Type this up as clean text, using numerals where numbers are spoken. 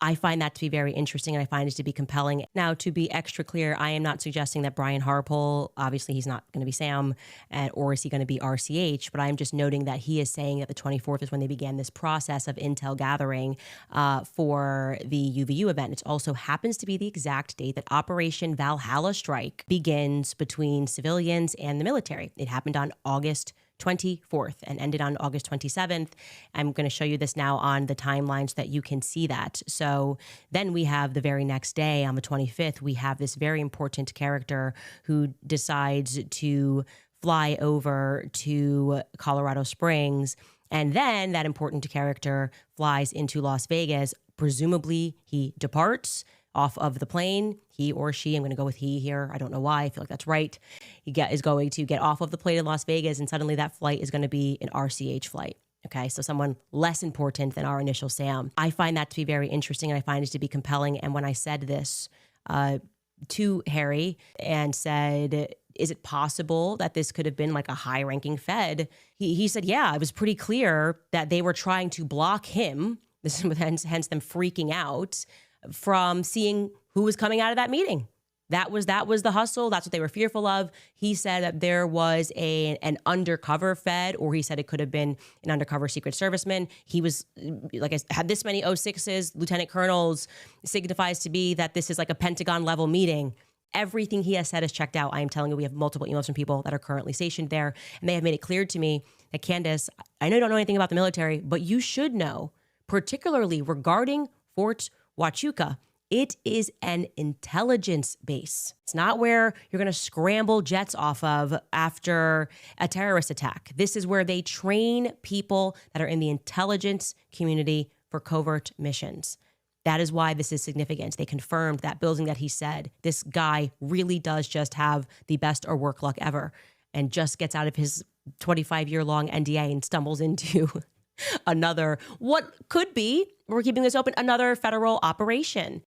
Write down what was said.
I find that to be very interesting, and I find it to be compelling. Now, to be extra clear, I am not suggesting that Brian Harpole, obviously he's not going to be Sam, or is he going to be RCH, but I'm just noting that he is saying that the 24th is when they began this process of intel gathering for the UVU event. It also happens to be the exact date that Operation Valhalla Strike begins between civilians and the military. It happened on August 24th and ended on August 27th. I'm going to show you this now on the timeline so that you can see that. So then we have the very next day on the 25th, we have this very important character who decides to fly over to Colorado Springs. And then that important character flies into Las Vegas. Presumably he departs off of the plane, he or she, I'm going to go with he here. I don't know why. I feel like that's right. Is going to get off of the plane in Las Vegas, and suddenly that flight is going to be an RCH flight. Okay, so someone less important than our initial Sam. I find that to be very interesting, and I find it to be compelling. And when I said this to Harry and said, is it possible that this could have been like a high-ranking Fed? He said, yeah, it was pretty clear that they were trying to block him. This is hence them freaking out from seeing who was coming out of that meeting. That was the hustle. That's what they were fearful of. He said that there was an undercover Fed, or he said it could have been an undercover Secret Serviceman. He was, like I had this many 06s, lieutenant colonels, signifies to be that this is like a Pentagon level meeting. Everything he has said is checked out. I am telling you, we have multiple emails from people that are currently stationed there, and they have made it clear to me that, Candace, I know you don't know anything about the military, but you should know, particularly regarding Fort Huachuca. It is an intelligence base. It's not where you're going to scramble jets off of after a terrorist attack. This is where they train people that are in the intelligence community for covert missions. That is why this is significant. They confirmed that building that he said, this guy really does just have the best or work luck ever, and just gets out of his 25-year-long NDA and stumbles into another, what could be, we're keeping this open, another federal operation.